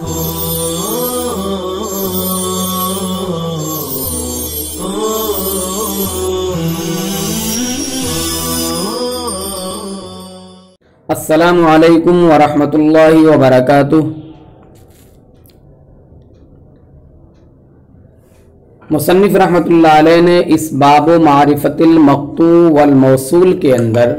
अस्सलामु अलैकुम वरहमतुल्लाहि वबरकातुह। मुसन्निफ रहमतुल्लाह अलैह ने इस बाब मारिफतिल मक़तू वल मौसूल के अंदर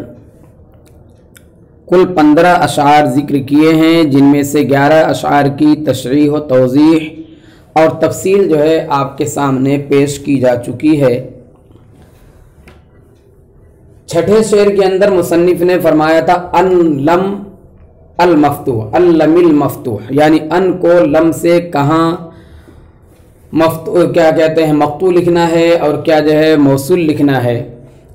कुल 15 अशार ज़िक्र किए हैं, जिनमें से 11 अशार की तशरीह व तौज़ीह और तफसील जो है आपके सामने पेश की जा चुकी है। छठे शेर के अंदर मुसन्निफ ने फरमाया था अन लम अल मफ्तूह अल-लमिल मफ्तूह, यानी अन को लम से कहाँ क्या कहते हैं मक़तू लिखना है और क्या जो है मौसूल लिखना है।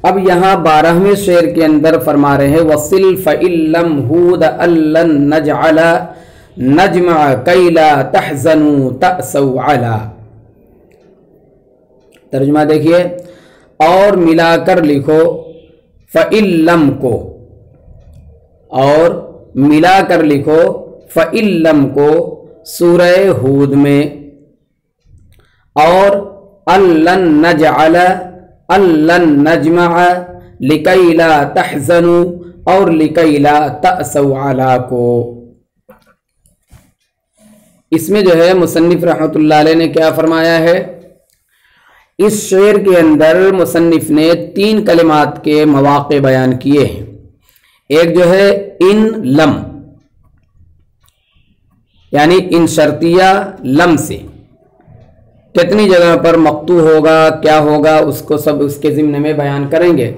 अब यहाँ 12वें शेर के अंदर फरमा रहे हैं वसिल फ़इल्लम हूद अल्लन नजअला नजमा कैला तहज़नु तअसौ अला। तर्जुमा देखिए, और मिलाकर लिखो फ़इल्लम को, और मिलाकर लिखो फ़इल्लम को सूरह हूद में, और अल्लन नजअला अल्लन नजमा लिकैला तहज़नु और लिकैला तअसौ अला को। इसमें जो है मुसन्निफ रहमतुल्लाह अलैह ने क्या फरमाया है, इस शेर के अंदर मुसन्निफ ने 3 कलिमात के मवाक़े बयान किए हैं। एक जो है इन लम, यानी इन शर्तिया लम से कितनी जगह पर मक़तू होगा, क्या होगा, उसको सब उसके ज़िम्ने में बयान करेंगे।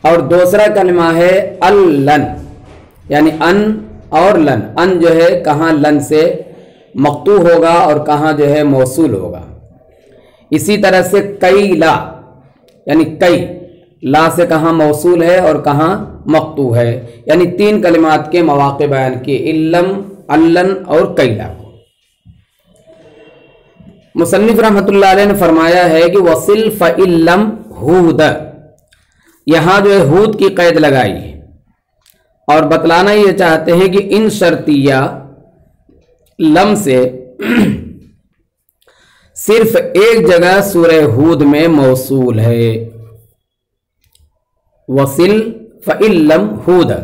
और दूसरा कलिमा है अल-लन, यानी अन और लन। अन जो है कहाँ लन से मक़तू होगा और कहाँ जो है मौसूल होगा। इसी तरह से कई ला, यानी कई ला से कहाँ मौसूल है और कहाँ मक़तू है, यानी 3 कलिमात के मवाक़े बयान किए, इल्लम, अल्लन और कैला। मुसन्निफ रहमतुल्लाह अलैह ने फरमाया है कि वसिल फ़इल्लम हूद, यहाँ जो है हूद की क़ैद लगाई है और बतलाना ये चाहते हैं कि इन शर्तिया लम से सिर्फ एक जगह सूरह हूद में मौसूल है, वसिल फ़इल्लम हूद।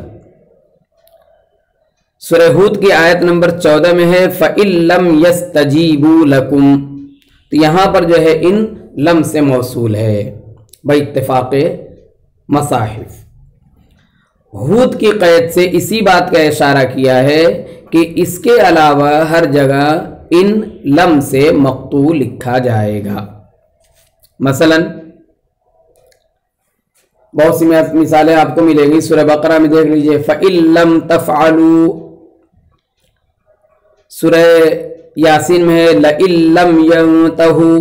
सूरह हूद की आयत नंबर 14 में है फ़इल्लम यस्तजीबू लकुम, तो यहाँ पर जो है इन लम से मौसूल है बइत्तिफ़ाक़े मसाहिफ़। हूद की क़ैद से इसी बात का इशारा किया है कि इसके अलावा हर जगह इन लम से मक़तू लिखा जाएगा। मसलन बहुत सी मिसालें आपको मिलेंगी, सूरह बकरा में देख लीजिए फ़इल्लम तफ़अलू, सूरह यासीन में है लइल्लम यंतहू,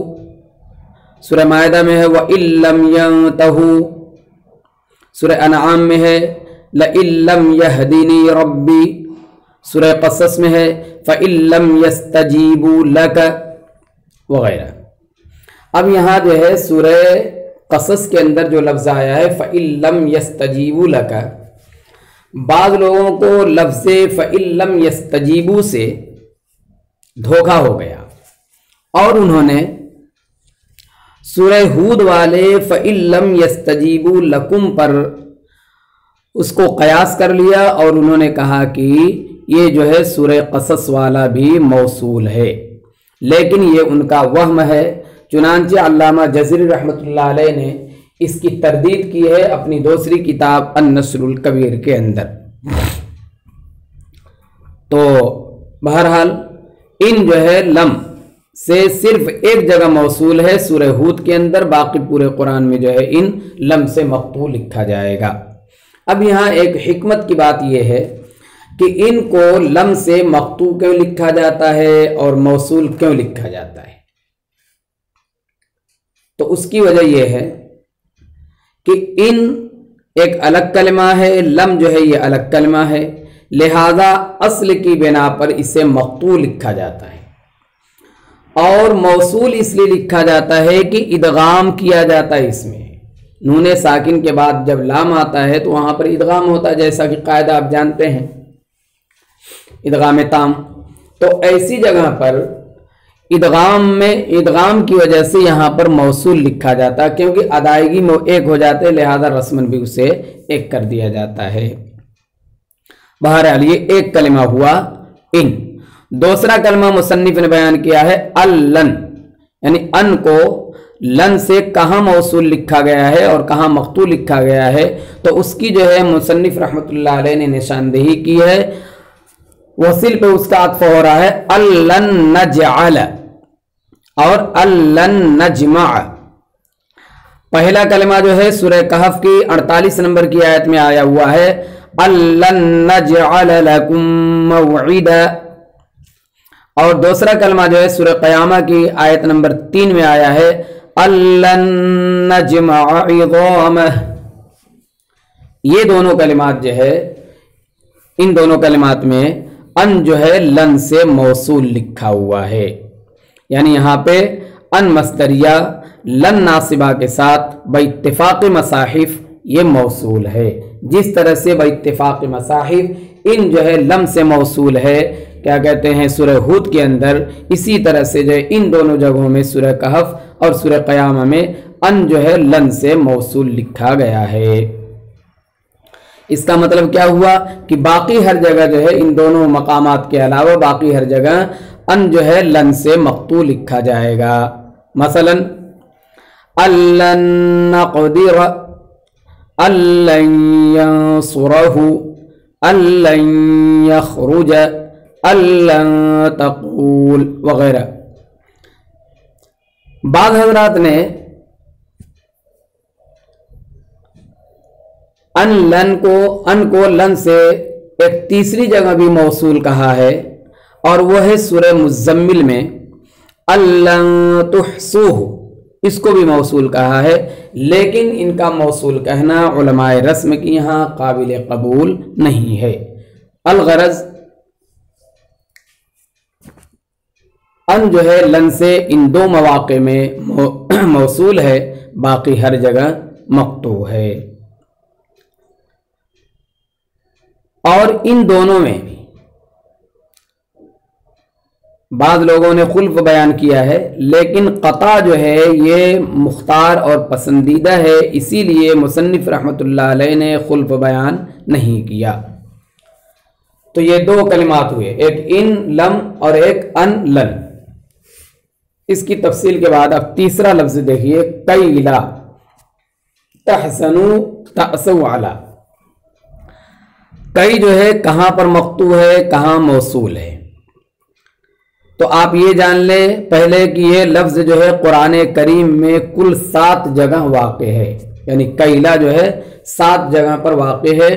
सूरह मायदा में है वइल्लम यंतहू, सूरह अनआम में है लइल्लम यहदिनी रब्बी, सूरह क़सस में है फ़इल्लम यस्तजीबू लक वगैरह। अब यहाँ जो है सूरह क़सस के अंदर जो लफ्ज़ आया है फ़इल्लम यस्तजीबू लक, बाज़ लोगों को लफ्ज़ फ़इल्लम यस्तजीबू से धोखा हो गया और उन्होंने सूरह हूद वाले फ़इल्लम यस्तजीबू लकुम पर उसको क़यास कर लिया और उन्होंने कहा कि ये जो है सूरह क़सस वाला भी मौसूल है, लेकिन ये उनका वहम है। चुनांचे अल्लामा जज़री रहमतुल्लाह अलैह ने इसकी तरदीद की है अपनी दूसरी किताब अन-नस्रुल कबीर के अंदर। तो बहरहाल इन जो है लम से सिर्फ एक जगह मौसूल है सूरह हूद के अंदर, बाकी पूरे कुरान में जो है इन लम से मक़तू लिखा जाएगा। अब यहाँ एक हिकमत की बात यह है कि इनको लम से मक़तू क्यों लिखा जाता है और मौसूल क्यों लिखा जाता है। तो उसकी वजह यह है कि इन एक अलग कलमा है, लम जो है ये अलग कलमा है, लिहाजा अस्ल की बिना पर इसे मक़तू लिखा जाता है। और मौसूल इसलिए लिखा जाता है कि इदगाम किया जाता है इसमें, नूने साकिन के बाद जब लाम आता है तो वहाँ पर इदगाम होता है, जैसा कि कायदा आप जानते हैं इदगाम ताम। तो ऐसी जगह पर इदगाम की वजह से यहाँ पर मौसूल लिखा जाता है, क्योंकि अदायगी में एक हो जाते हैं, लिहाजा रस्मन भी उसे एक कर दिया जाता है। बहरहाल ये एक कलिमा हुआ इन। दूसरा कलिमा मुसन्निफ ने बयान किया है अल्लन, यानी अन को लन से कहाँ मौसूल लिखा गया है और कहाँ मख्तू लिखा गया है, तो उसकी जो है मुसन्निफ रहमतुल्लाह अलैह ने निशानदेही की है। वसील पे उसका अत्फ हो रहा है अल्लन नजअल और अल्लन नजमा। पहला कलिमा जो है सूरह कहफ की 48 नंबर की आयत में आया हुआ है अल्लन नजअल लकुम मौइदा, और दूसरा कलमा जो है सूरह क़यामा की आयत नंबर 3 में आया है अल्लन नजमा इज़ामह। ये दोनों कलिमात जो है, इन दोनों कलिमात में अन जो है लन से मौसूल लिखा हुआ है, यानी यहाँ पे अन मस्दरिया लन नासिबा के साथ बइत्तिफाक़ मसाहिफ ये मौसूल है। जिस तरह से बइत्तिफाक़ मसाहिफ इन जो है लम से मौसूल है, क्या कहते हैं, सूरह हूद के अंदर, इसी तरह से जो है इन दोनों जगहों में सूरह कहफ और सूरह क़यामा में अन जो है लन से मौसूल लिखा गया है। इसका मतलब क्या हुआ कि बाकी हर जगह जो है इन दोनों मकामात के अलावा बाकी हर जगह अन जो है लन से मख्तू लिखा जाएगा। मसलन अल्लन नक़दिर, अल्लन यंसुरहु, अल्लन यख़रुज, अल्लन तक़ूल वगैरह। बाद हज़रात ने अन को लन से एक तीसरी जगह भी मौसूल कहा है, और वह है सूरह मुज़म्मिल में अल्लन तुहसूहु, इसको भी मौसूल कहा है। लेकिन इनका मौसूल कहना उलमाए रस्म की यहाँ काबिल कबूल नहीं है। अलगरज अन जो है लन से इन दो मवाक़े में मौसूल है, बाकी हर जगह मक़तू है। और इन दोनों में भी बाद लोगों ने खुल्फ बयान किया है, लेकिन क़ता जो है ये मुख्तार और पसंदीदा है, इसीलिए मुसन्निफ रहमतुल्लाह अलैह ने खुल्फ बयान नहीं किया। तो ये दो कलिमात हुए, एक इन लम और एक अन लन। इसकी तफसील के बाद अब तीसरा लफ्ज देखिए कैला तहसनु तअसु अला। कई जो है कहां पर मख्तू है, कहां मौसूल है, तो आप ये जान ले पहले कि ये लफ्ज जो है कुरान करीम में कुल 7 जगह वाक़े है, यानी कैला जो है 7 जगह पर वाक़े है,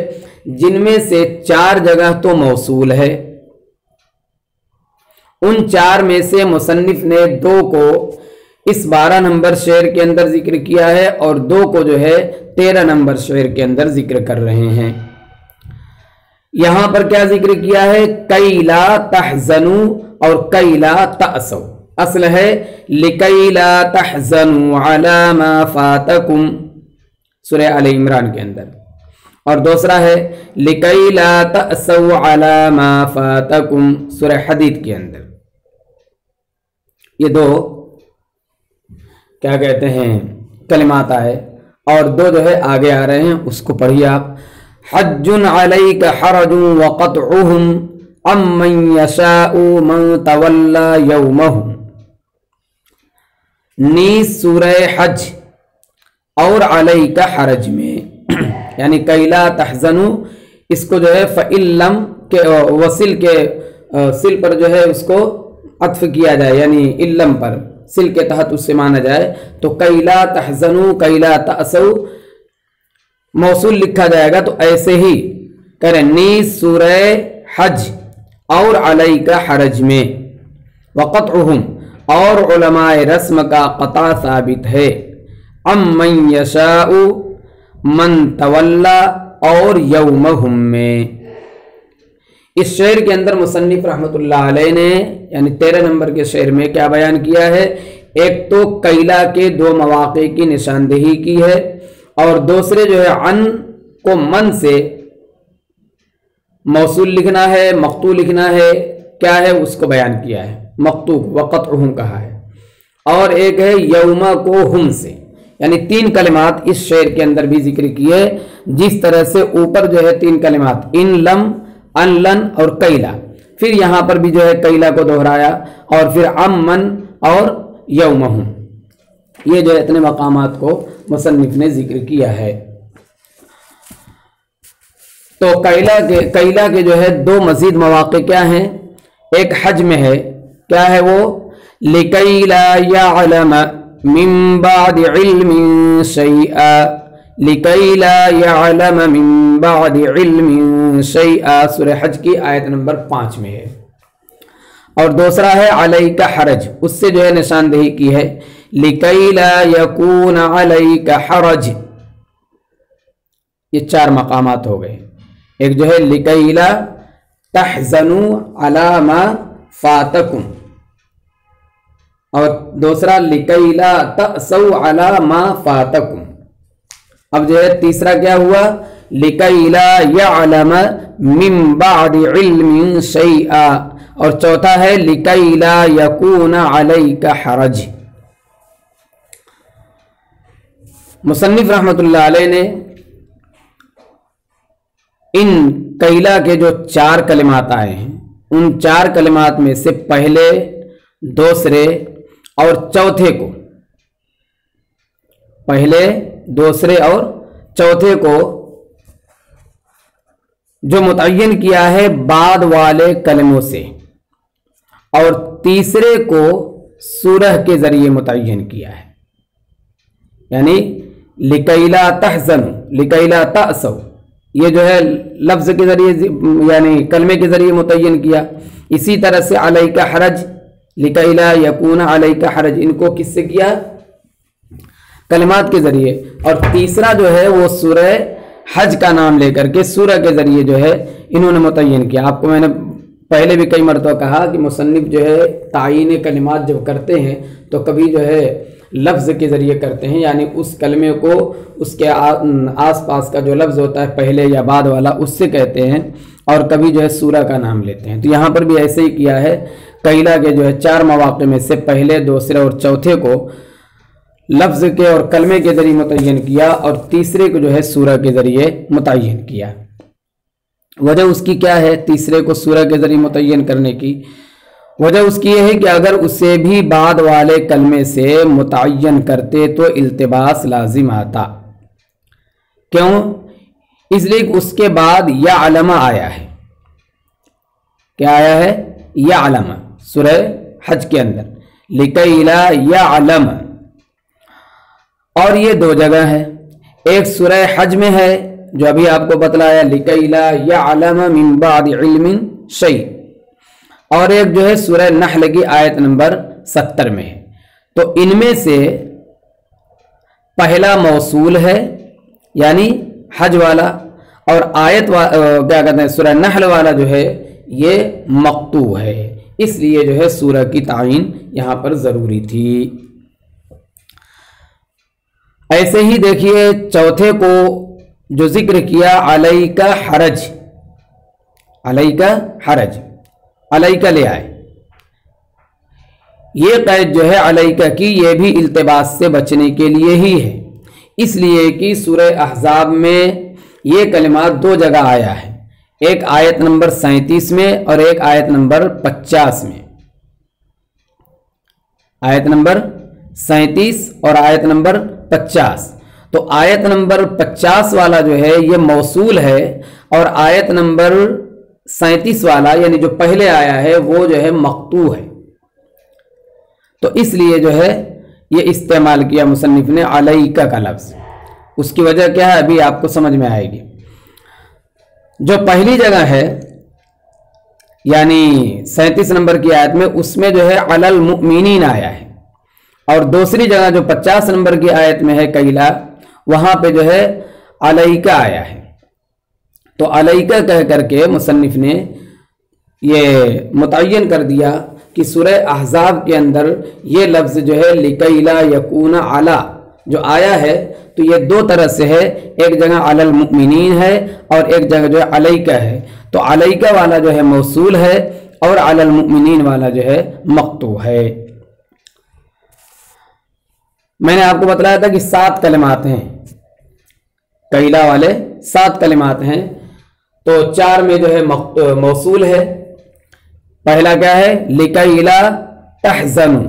जिनमें से 4 जगह तो मौसूल है। उन 4 में से मुसन्निफ ने 2 को इस 12 नंबर शेर के अंदर जिक्र किया है और 2 को जो है 13 नंबर शेर के अंदर जिक्र कर रहे हैं। यहां पर क्या जिक्र किया है, कैला तहजनु और कैला तअसौ। असल है लिकैला तहजनु अला मा फातकुम सूरह आले इमरान के अंदर, और दूसरा है लिकैला तअसौ अला मा फातकुम सूरह हदीद के अंदर। ये 2 क्या कहते हैं कलिमात आए, और 2 जो है आगे आ रहे हैं, उसको पढ़िए आप। हज्जुन अलैका हरजुन व क़त्उहुम अम्मन यशाउ मन तवल्ला यौमहु। नीस सूरह हज और अलैका हरज में यानी कैला तहजनु, इसको जो है फ़इल्लम के वसिल के सिल पर जो है उसको अत्फ किया जाए, यानी इल्लम पर सिल के तहत उससे माना जाए, तो कैला तहजनु कैला तअसौ मौसूल लिखा जाएगा। तो ऐसे ही करें नीस सूरह हज और अलैका हरज में, वक़त्उहुम और उलमाए रस्म का क़ता साबित है, अम्मन यशाउ मन तवल्ला और यौमहुम में। इस शेर के अंदर मुसन्निफ रहमतुल्लाह अलैह ने यानी 13 नंबर के शेर में क्या बयान किया है, एक तो कैला के 2 मवाक़े की निशानदेही की है, और दूसरे जो है अन को मन से मौसूल लिखना है, मख्तू लिखना है, کیا ہے اس کو بیان کیا ہے، مقطوع وقطعہم کہا ہے، اور ایک ہے یوما کو ہم سے، یعنی 3 کلمات اس شعر کے اندر بھی ذکر کیے، جس طرح سے اوپر جو ہے 3 کلمات ان لم، ان لن اور کیلا، پھر یہاں پر بھی جو ہے کیلا کو دہرایا، اور پھر امن اور یومہم، یہ جو ہے اتنے مقامات کو مصنف نے ذکر کیا ہے۔ تو کیلا کے جو ہے 2 مزید مواقع کیا ہیں، ایک حج میں ہے، کیا ہے وہ، لِكَيْ لَا يَعْلَمَ مِن بَعْدِ عِلْمٍ شَيْئًا، لِكَيْ لَا يَعْلَمَ مِن بَعْدِ عِلْمٍ شَيْئًا، سورہ حج کی آیت نمبر 5 میں ہے۔ اور دوسرا ہے علیک حرج، اس سے جو ہے نشاندہی کی ہے، لِكَيْ لَا يَكُونَ عَلَيْكَ حَرَجْ، یہ 4 مقامات ہو گئے، ایک جو ہے لِكَيْ لَا تَحْزَنُوا عَلَى مَا فَاتَكُمْ، اور دوسرا لِكَيْ لَا تَأْسَوْا عَلَى مَا فَاتَكُمْ، اب جو ہے تیسرا کیا ہوا، لِكَيْ لَا يَعْلَمَ مِن بَعْدِ عِلْمٍ شَيْئًا، اور چوتھا ہے لِكَيْ لَا يَكُونَ عَلَيْكَ حَرَجْ۔ مصنف رحمۃ اللہ علیہ نے ان کیلا کے جو 4 کلمات آئے ہیں، ان 4 کلمات میں سے پہلے، دوسرے اور چوتھے کو، پہلے، دوسرے اور چوتھے کو جو متعین کیا ہے بعد والے کلموں سے، اور تیسرے کو سورہ کے ذریعے متعین کیا ہے، یعنی لِكَيْ لَا تَحْزَنُوا، لِكَيْ لَا تَأْسَوْا، یہ جو ہے لفظ کے ذریعے یعنی کلمے کے ذریعے متعین کیا۔ اسی طرح سے علیک حرج، لِكَيْ لَا يَكُونَ عَلَيْكَ حرج، ان کو کس سے کیا، کلمات کے ذریعے، اور تیسرا جو ہے وہ سورہ حج کا نام لے کر کے سورہ کے ذریعے جو ہے انہوں نے متعین کیا۔ آپ کو میں نے پہلے بھی کئی مرتبہ کہا کہ مصنف جو ہے تعیین کلمات جب کرتے ہیں تو کبھی جو ہے لفظ کے ذریعے کرتے ہیں، یعنی اس کلمے کو اس کے آس پاس کا جو لفظ ہوتا ہے پہلے یا بعد والا اس سے کہتے ہیں، اور کبھی جو ہے سورہ کا نام لیتے ہیں۔ تو یہاں پر بھی ایسے ہی کیا ہے، کیلا کے جو ہے 4 مواقع میں سے پہلے، دوسرے اور چوتھے کو لفظ کے اور کلمے کے ذریعے متعین کیا، اور تیسرے کو جو ہے سورہ کے ذریعے متعین کیا۔ وجہ اس کی کیا ہے، تیسرے کو سورہ کے ذریعے متعین کرنے کی وجہ اس کی یہ ہے کہ اگر اسے بھی بعد والے کلمے سے متعین کرتے تو التباس لازم آتا۔ کیوں؟ اس لیے کہ اس کے بعد یعلم آیا ہے، کیا آیا ہے، یعلم، سورہ حج کے اندر، لِكَيْ لَا يَعْلَمَ، اور یہ 2 جگہ ہے، ایک سورہ حج میں ہے جو ابھی آپ کو بتلایا لِكَيْ لَا يَعْلَمَ مِن بَعْدِ عِلْمٍ شَيْءٍ، اور ایک جو ہے سورہ نحل کی آیت نمبر 70 میں ہے۔ تو ان میں سے پہلا موصول ہے یعنی حج والا، اور آیت کیا کہتے ہیں سورہ نحل والا جو ہے یہ مقطوع ہے، اس لیے جو ہے سورہ کی تعین یہاں پر ضروری تھی۔ ایسے ہی دیکھیے چوتھے کو جو ذکر کیا علیک حرج، علیک حرج، علیک لے آئے، یہ قید جو ہے علیک کی یہ بھی التباس سے بچنے کے لیے ہی ہے، اس لیے کہ سورہ احزاب میں یہ کلمات 2 جگہ آیا ہے، ایک آیت نمبر 37 میں اور ایک آیت نمبر 50 میں، آیت نمبر 37 اور آیت نمبر 50۔ تو آیت نمبر 50 والا جو ہے یہ موصول ہے، اور آیت نمبر 37 والا یعنی جو پہلے آیا ہے وہ جو ہے مقطوع ہے، تو اس لیے جو ہے یہ استعمال کیا مصنف نے علیک کا لفظ۔ اس کی وجہ کیا ہے ابھی آپ کو سمجھ میں آئے گی۔ جو پہلی جگہ ہے یعنی 37 نمبر کی آیت میں، اس میں جو ہے علی المؤمنین آیا ہے، اور دوسری جگہ جو 50 نمبر کی آیت میں ہے کیلا، وہاں پہ جو ہے علیک آیا ہے۔ تو علیک کہہ کر کے مصنف نے یہ متعین کر دیا کہ سورہ احزاب کے اندر یہ لفظ جو ہے لِكَيْ لَا يَكُونَ عَلَى جو آیا ہے، تو یہ 2 طرح سے ہے، ایک جگہ علی المؤمنین ہے اور ایک جگہ جو ہے علیک ہے۔ تو علیک والا جو ہے موصول ہے، اور अलल मुमिनीन वाला जो है मक्तू है। मैंने आपको बतलाया था कि 7 कलिमात हैं, कैला वाले 7 कलिमात हैं, तो 4 में जो है मौसूल है। पहला क्या है, लिकैला तहज़नु,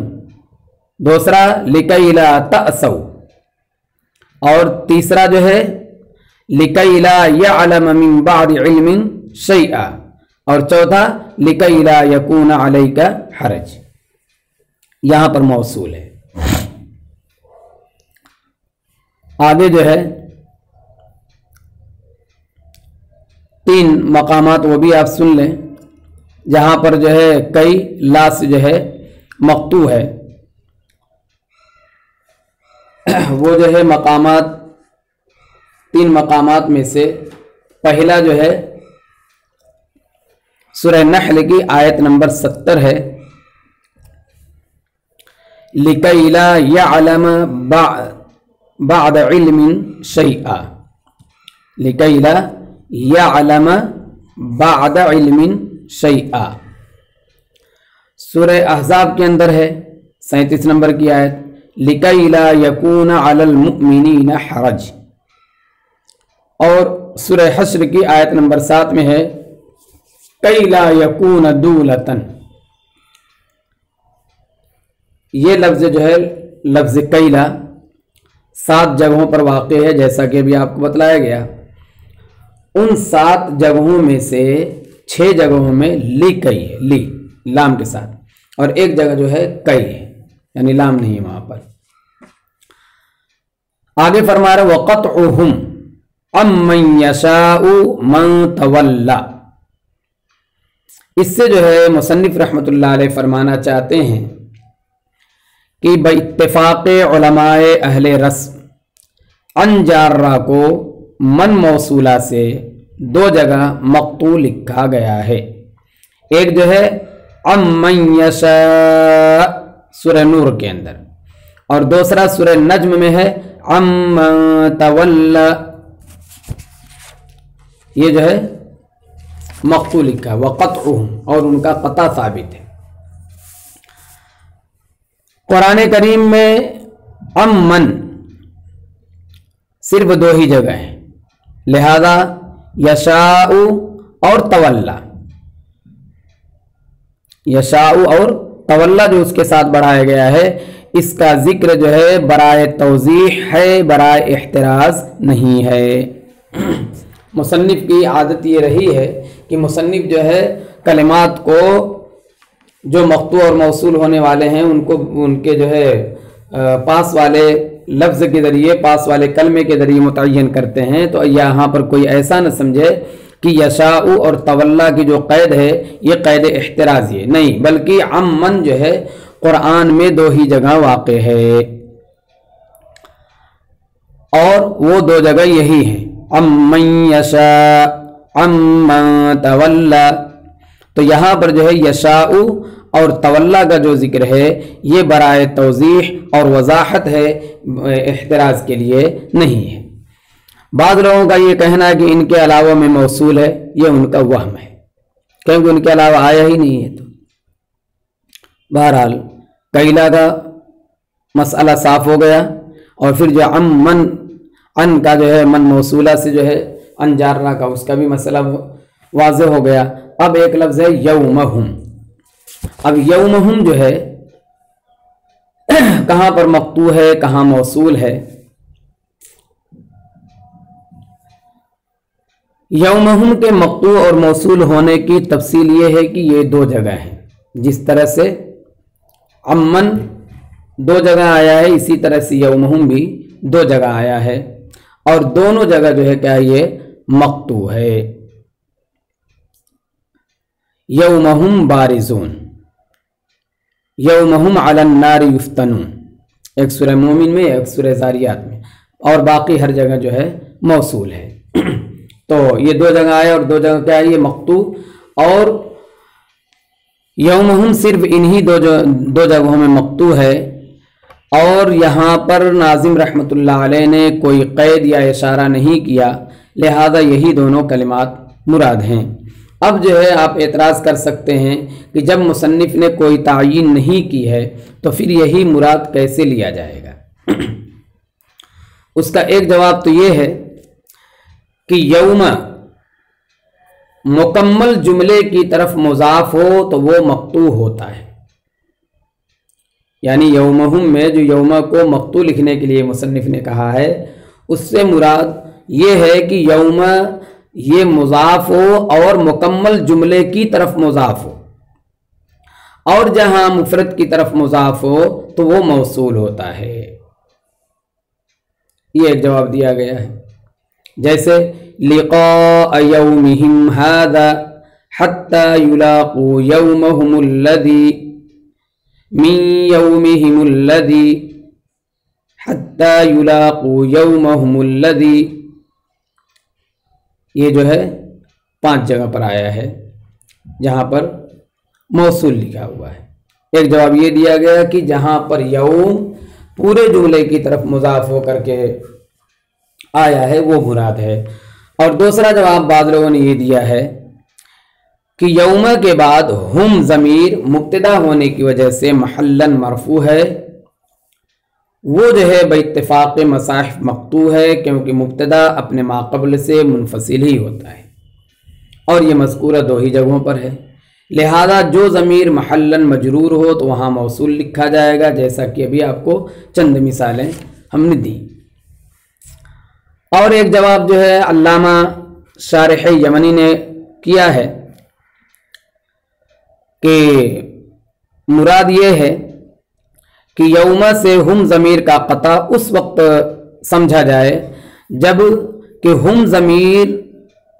दूसरा लिकैला तअसौ, और तीसरा जो है लिकैला यअलम मिन बाद इल्मिन शैआ, और चौथा लिकैला यकून अलैका हरज। यहां पर मौसूल है। आगे जो है 3 मकामात वो भी आप सुन लें, जहां पर जो है कई लास जो है मक्तू है। वो जो है मकामात 3 मकामात में से पहला जो है सूरह नहल की आयत नंबर 70 है, लिकैला यअलम बाद इल्मिन शैआ, लिकैला यअलम बाद इल्मिन शैआ। सूरह अहज़ाब के अंदर है 37 नंबर की आयत, लिकैला यकून अलल मुमिनीन हरज। और सूरह हश्र की आयत नंबर 7 में है कैला यकून दूलतन। ये लफ्ज़ जो है लफ्ज़ कैला 7 जगहों पर वाक़े है, जैसा कि अभी आपको बतलाया गया। उन 7 जगहों में से 6 जगहों में ली कई है, ली लाम के साथ, और एक जगह जो है कई है, यानी लाम नहीं है वहां पर। आगे फरमा रहे वक़त्उहुम अम्मन यशाउ मन तवल्ला। इससे जो है मुसन्निफ रहमतुल्लाह अलैह फरमाना चाहते हैं कि बइत्तिफ़ाक़े उलमाए अहले रस्म अन जार्रा को मन मौसूला से 2 जगह मक्तू लिखा गया है। एक जो है अम्मन यशा सूरह नूर के अंदर, और दूसरा सूरह नज्म में है अम्मन तवल्ला, ये जो है मक्तू लिखा है। वक़त्उहुम, और उनका कता साबित है। कुरान करीम में अम्मन सिर्फ 2 ही जगह है, लिहाजा यशाउ और तवल्ला, यशाउ और तवल्ला जो उसके साथ बढ़ाया गया है, इसका जिक्र जो है बराए तौज़ीह है, बराए इख्तिराज नहीं है। मुसन्निफ की आदत ये रही है कि मुसन्निफ जो है कलिमात को जो मक्तू और मौसूल होने वाले हैं उनको उनके जो है पास वाले लफ्ज़ के ज़रिए, पास वाले कलमे के ज़रिए मुतय्यन करते हैं। तो यहाँ पर कोई ऐसा न समझे कि यशाउ और तवल्ला की जो क़ैद है ये क़ैद इख्तिराज़ी है, नहीं, बल्कि अम्मन जो है कुरान में 2 ही जगह वाक़े है, और वो 2 जगह यही हैं, अम्मन यशा अम्मन तवल्ला। तो यहाँ पर जो है यशाउ और तवल्ला का जो जिक्र है ये बराए तौज़ीह और वज़ाहत है, इख्तिराज़ के लिए नहीं है। बाद लोगों का ये कहना है कि इनके अलावा में मौसूल है, ये उनका वहम है, क्योंकि उनके अलावा आया ही नहीं है। तो बहरहाल कैला का मसला साफ हो गया, और फिर जो अम्मन अन का जो है मन मौसूला से जो है अन जारना का, उसका भी मसला वाज़ेह हो गया। अब एक लफ्ज़ है यौमहुम। अब यौमहुम जो है कहाँ पर मक्तू है, कहाँ मौसूल है। यौमहुम के मक्तू और मौसूल होने की तफसील ये है कि ये 2 जगह हैं। जिस तरह से अम्मन 2 जगह आया है, इसी तरह से यौमहुम भी 2 जगह आया है, और दोनों जगह जो है क्या ये मक्तू है। यौमहुम बारिज़ून, यौमहुम अलन नारी युफ्तनून, एक सूरह मोमिन में, एक सूरह ज़ारियात में, और बाकी हर जगह जो है मौसूल है। तो ये 2 जगह आए, और 2 जगह क्या है ये मक्तू, और यौमहुम सिर्फ इन्हीं 2 जगहों में मक्तू है। और यहाँ पर नाजिम रहमतुल्लाह अलैह ने कोई क़ैद या इशारा नहीं किया, लिहाजा यही दोनों कलिमात मुराद हैं। اب جو ہے آپ اعتراض کر سکتے ہیں کہ جب مصنف نے کوئی تعین نہیں کی ہے تو پھر یہی مراد کیسے لیا جائے گا؟ اس کا ایک جواب تو یہ ہے کہ یوم مکمل جملے کی طرف مضاف ہو تو وہ مقطوع ہوتا ہے، یعنی یومہم میں جو یوم کو مقطوع لکھنے کے لیے مصنف نے کہا ہے اس سے مراد یہ ہے کہ یوم یہ مضاف ہو اور مکمل جملے کی طرف مضاف ہو، اور جہاں مفرد کی طرف مضاف ہو تو وہ موصول ہوتا ہے۔ یہ ایک جواب دیا گیا ہے، جیسے لقاء یومہم ھذا حتی یلاقوا یومہم الذی من یومہم الذی حتی یلاقوا یومہم الذی، یہ جو ہے 5 جگہ پر آیا ہے جہاں پر موصول لکھا ہوا ہے۔ ایک جواب یہ دیا گیا کہ جہاں پر یوم پورے جملے کی طرف مضاف ہو کر کے آیا ہے وہ مراد ہے، اور دوسرا جواب بعض لوگوں نے یہ دیا ہے کہ یوم کے بعد ہم ضمیر مبتدا ہونے کی وجہ سے محلاً مرفوع ہے، وہ جو ہے باتفاق مصاحف مقطوع ہے، کیونکہ مبتدا اپنے ما قبل سے منفصل ہی ہوتا ہے، اور یہ مذکورہ 2 ہی جگہوں پر ہے، لہذا جو ضمیر محلاً مجرور ہو تو وہاں موصول لکھا جائے گا، جیسا کہ ابھی آپ کو چند مثالیں ہم نے دی۔ اور ایک جواب جو ہے علامہ شارح یمنی نے کیا ہے کہ مراد یہ ہے کہ یوم سے ہم ضمیر کا قطع اس وقت سمجھا جائے جب کہ ہم ضمیر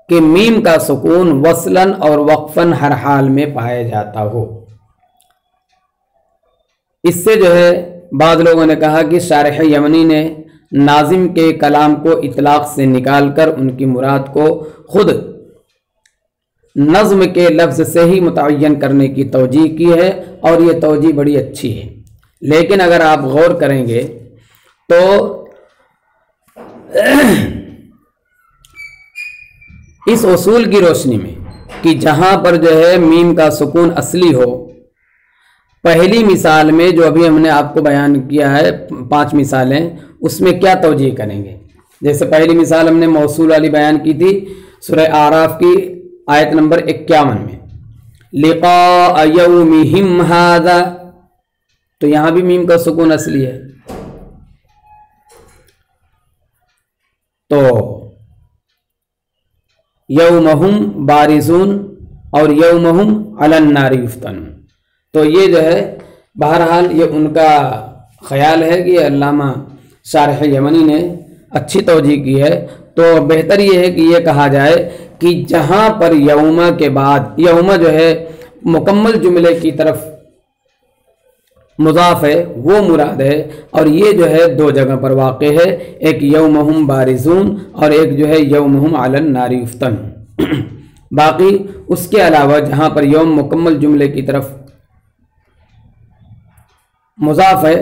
کے میم کا سکون وصلاً اور وقفاً ہر حال میں پایا جاتا ہو۔ اس سے جو ہے بعض لوگوں نے کہا کہ شارح یمنی نے ناظم کے کلام کو اطلاق سے نکال کر ان کی مراد کو خود نظم کے لفظ سے ہی متعین کرنے کی توجیہ کی ہے، اور یہ توجیہ بڑی اچھی ہے، لیکن اگر آپ غور کریں گے تو اس اصول کی روشنی میں کہ جہاں پر جو ہے میم کا سکون اصلی ہو، پہلی مثال میں جو ابھی ہم نے آپ کو بیان کیا ہے 5 مثالیں، اس میں کیا توجیہ کریں گے؟ جیسے پہلی مثال ہم نے موصول والی بیان کی تھی سورہ اعراف کی آیت نمبر 51 میں، لقاء یومہم ھذا، تو یہاں بھی میم کا سکون اصلی ہے، تو یومہم بارزون اور یومہم علی النار یفتنون، تو یہ جو ہے بہرحال یہ ان کا خیال ہے کہ علامہ شارح یمنی نے اچھی توجیہ کی ہے، تو بہتر یہ ہے کہ یہ کہا جائے کہ جہاں پر یوم کے بعد یوم جو ہے مکمل جملے کی طرف مضاف ہے وہ مراد ہے، اور یہ جو ہے 2 جگہ پر واقع ہے، ایک یومہم بارزون اور ایک جو ہے یومہم علی النار یفتنون۔ باقی اس کے علاوہ جہاں پر یوم مکمل جملے کی طرف مضاف ہے،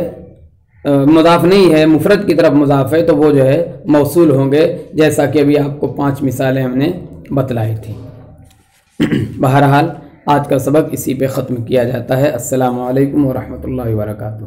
مضاف نہیں ہے، مفرد کی طرف مضاف ہے، تو وہ جو ہے موصول ہوں گے، جیسا کہ ابھی آپ کو 5 مثالیں ہم نے بتلائی تھی۔ بہرحال آج کا سبق اسی پہ ختم کیا جاتا ہے۔ السلام علیکم ورحمۃ اللہ وبرکاتہ۔